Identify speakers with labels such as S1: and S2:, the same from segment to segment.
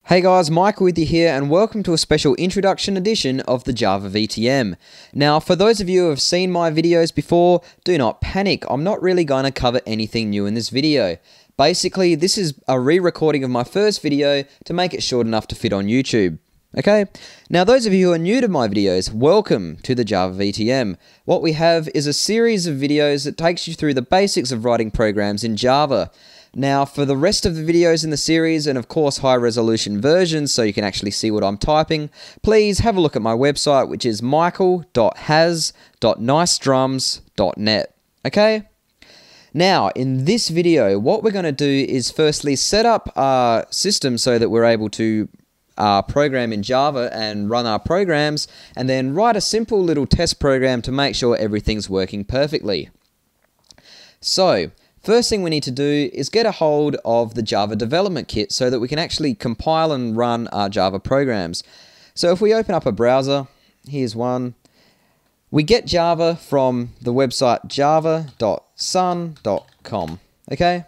S1: Hey guys, Michael with you here and welcome to a special introduction edition of the Java VTM. Now, for those of you who have seen my videos before, do not panic. I'm not really going to cover anything new in this video. Basically, this is a re-recording of my first video to make it short enough to fit on YouTube. Okay, now those of you who are new to my videos, welcome to the Java VTM. What we have is a series of videos that takes you through the basics of writing programs in Java. Now, for the rest of the videos in the series, and of course high-resolution versions so you can actually see what I'm typing, please have a look at my website, which is michael.has.nicedrums.net. Okay? Now, in this video, what we're going to do is firstly set up our system so that we're able to program in Java and run our programs, and then write a simple little test program to make sure everything's working perfectly. So, first thing we need to do is get a hold of the Java development kit so that we can actually compile and run our Java programs. So if we open up a browser, here's one. We get Java from the website java.sun.com. Okay?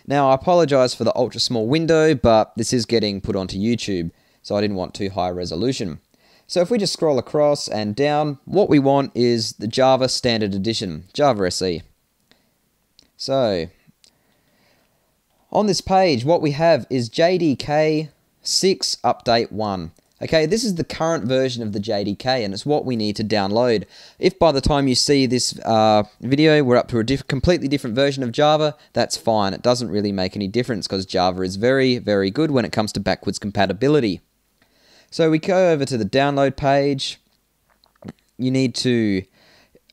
S1: Now I apologize for the ultra small window, but this is getting put onto YouTube, so I didn't want too high resolution. So if we just scroll across and down, what we want is the Java Standard Edition, Java SE. So, on this page, what we have is JDK 6 Update 1. Okay, this is the current version of the JDK, and it's what we need to download. If by the time you see this video, we're up to a completely different version of Java, that's fine. It doesn't really make any difference because Java is very, very good when it comes to backwards compatibility. So we go over to the download page. You need to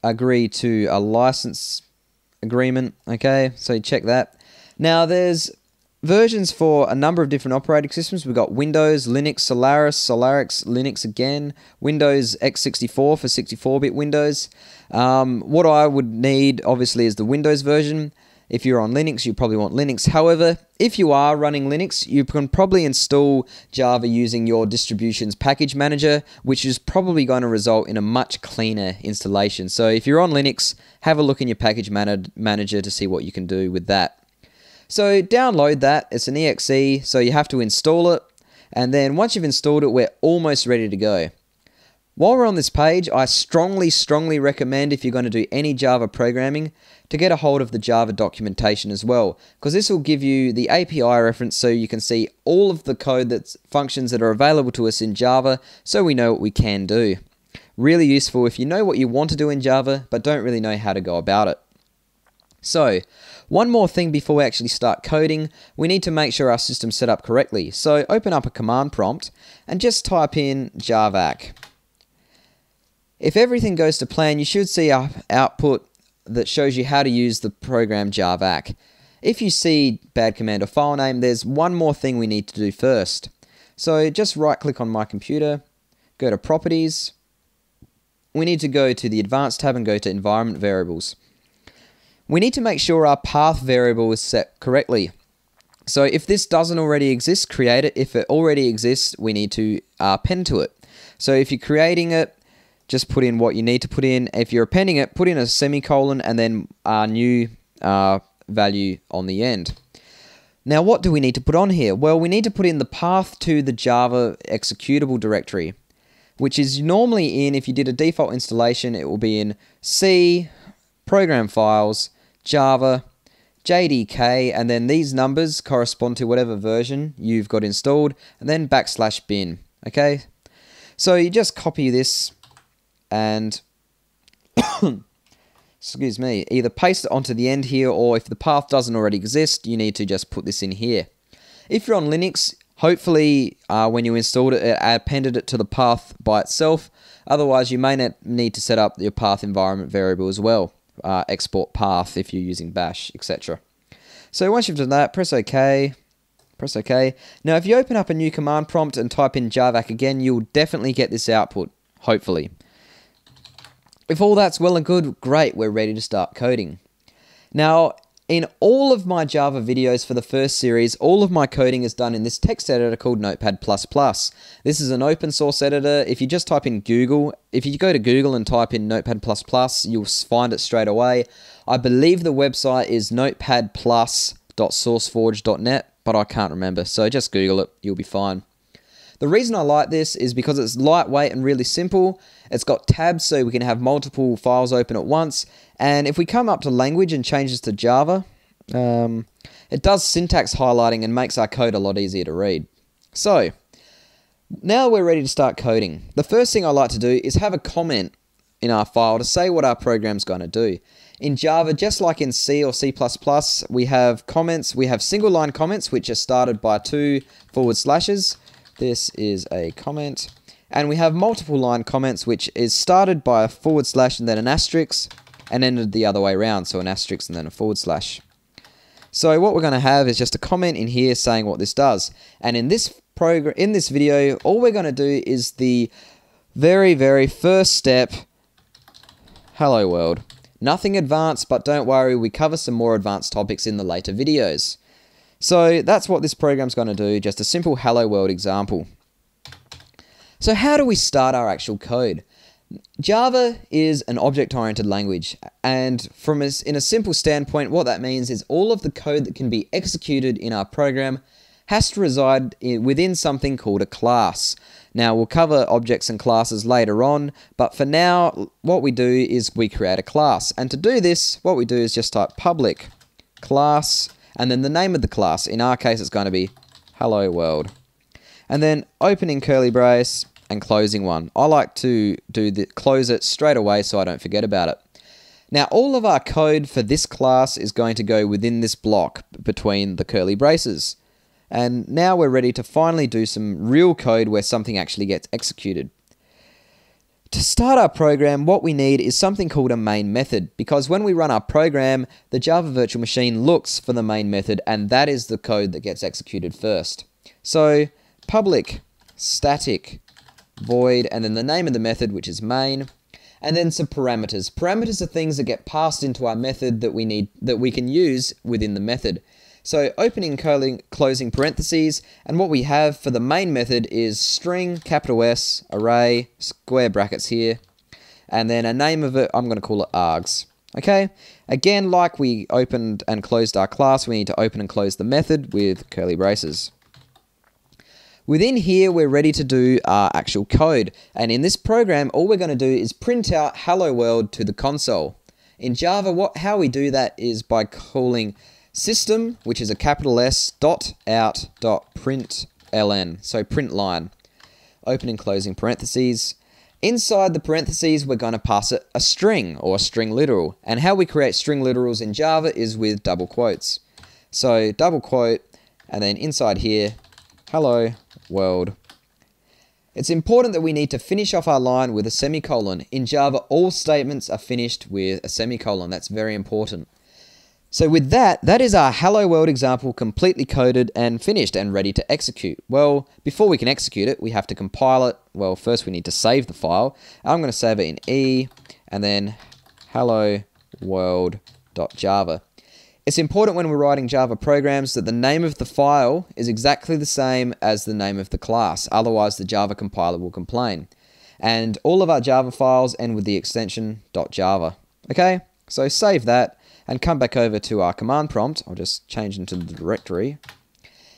S1: agree to a license agreement, okay, so check that. Now there's versions for a number of different operating systems. We've got Windows, Linux, Solaris, Linux again, Windows x64 for 64-bit Windows. What I would need obviously is the Windows version. If you're on Linux, you probably want Linux. However, if you are running Linux, you can probably install Java using your distribution's package manager, which is probably going to result in a much cleaner installation. So if you're on Linux, have a look in your package manager to see what you can do with that. So download that. It's an exe, so you have to install it. And then once you've installed it, we're almost ready to go. While we're on this page, I strongly recommend, if you're going to do any Java programming, to get a hold of the Java documentation as well, because this will give you the API reference so you can see all of the code functions that are available to us in Java, so we know what we can do. Really useful if you know what you want to do in Java, but don't really know how to go about it. So, one more thing before we actually start coding, we need to make sure our system's set up correctly. So open up a command prompt and just type in javac. If everything goes to plan, you should see our output that shows you how to use the program javac. If you see bad command or file name, there's one more thing we need to do first. So just right click on my computer, go to properties. We need to go to the advanced tab and go to environment variables. We need to make sure our path variable is set correctly. So if this doesn't already exist, create it. If it already exists, we need to append to it. So if you're creating it, just put in what you need to put in. If you're appending it, put in a semicolon and then our new value on the end. Now, what do we need to put on here? Well, we need to put in the path to the Java executable directory, which is normally in, if you did a default installation, it will be in C, program files, Java, JDK, and then these numbers correspond to whatever version you've got installed, and then \bin. Okay? So you just copy this and excuse me, either paste it onto the end here, or if the path doesn't already exist, you need to just put this in here. If you're on Linux, hopefully when you installed it, it appended it to the path by itself. Otherwise, you may need to set up your path environment variable as well. Export path if you're using bash, etc. So once you've done that, press OK. Press OK. Now, if you open up a new command prompt and type in javac again, you'll definitely get this output, hopefully. If all that's well and good, great, we're ready to start coding. Now, in all of my Java videos for the first series, all of my coding is done in this text editor called Notepad++. This is an open source editor. If you just type in Google, if you go to Google and type in Notepad++, you'll find it straight away. I believe the website is notepadplus.sourceforge.net, but I can't remember, so just Google it, you'll be fine. The reason I like this is because it's lightweight and really simple. It's got tabs so we can have multiple files open at once. And if we come up to language and change this to Java, it does syntax highlighting and makes our code a lot easier to read. So, now we're ready to start coding. The first thing I like to do is have a comment in our file to say what our program's going to do. In Java, just like in C or C++, we have comments. We have single line comments, which are started by 2 forward slashes. This is a comment. And we have multiple line comments, which is started by a forward slash and then an asterisk, and ended the other way around, so an asterisk and then a forward slash. So what we're going to have is just a comment in here saying what this does. And in this video, all we're going to do is the very, very first step, hello world. Nothing advanced, but don't worry, we cover some more advanced topics in the later videos. So that's what this program's going to do, just a simple hello world example. So how do we start our actual code? Java is an object-oriented language, and in a simple standpoint, what that means is all of the code that can be executed in our program has to reside within something called a class. Now, we'll cover objects and classes later on, but for now, what we do is we create a class. And to do this, what we do is just type public class, and then the name of the class. In our case, it's going to be hello world. And then opening curly brace and closing one. I like to close it straight away so I don't forget about it. Now, all of our code for this class is going to go within this block between the curly braces. And now we're ready to finally do some real code where something actually gets executed. To start our program, what we need is something called a main method, because when we run our program, the Java virtual machine looks for the main method, and that is the code that gets executed first. So, public static void, and then the name of the method, which is main, and then some parameters. Parameters are things that get passed into our method that we can use within the method. So opening, closing parentheses, and what we have for the main method is string, capital S, array, square brackets here, and then a name of it, I'm going to call it args. Okay? Again, like we opened and closed our class, we need to open and close the method with curly braces. Within here, we're ready to do our actual code, and in this program, all we're going to do is print out hello world to the console. In Java, how we do that is by calling system, which is a capital S, .out, .println, so print line, open and closing parentheses. Inside the parentheses, we're going to pass it a string, or a string literal, and how we create string literals in Java is with double quotes. So double quote, and then inside here, hello world. It's important that we need to finish off our line with a semicolon. In Java, all statements are finished with a semicolon. That's very important. So with that is our hello world example completely coded and finished and ready to execute. Well, before we can execute it, we have to compile it. Well, first we need to save the file. I'm going to save it in E, and then hello world.java. It's important when we're writing Java programs that the name of the file is exactly the same as the name of the class. Otherwise, the Java compiler will complain. And all of our Java files end with the extension .java. Okay, so save that. And come back over to our command prompt. I'll just change into the directory.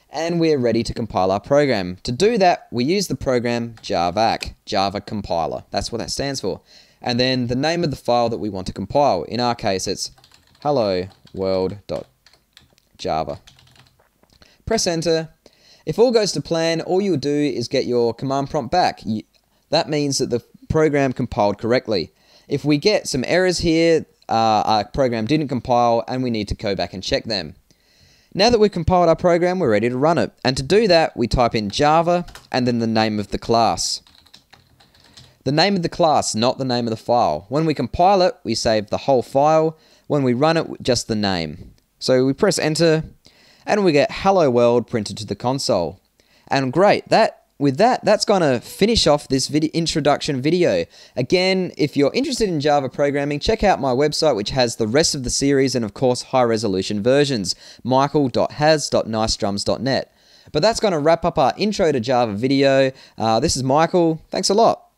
S1: And we're ready to compile our program. To do that, we use the program javac, Java compiler. That's what that stands for. And then the name of the file that we want to compile. In our case, it's hello world.java. Press enter. If all goes to plan, all you'll do is get your command prompt back. That means that the program compiled correctly. If we get some errors here, our program didn't compile and we need to go back and check them. Now that we've compiled our program, we're ready to run it. And to do that, we type in Java and then the name of the class. The name of the class, not the name of the file. When we compile it, we save the whole file. When we run it, just the name. So we press enter and we get hello world printed to the console. And great, that's going to finish off this introduction video. Again, if you're interested in Java programming, check out my website, which has the rest of the series and, of course, high-resolution versions, michael.has.nicedrums.net. But that's going to wrap up our Intro to Java video. This is Michael. Thanks a lot.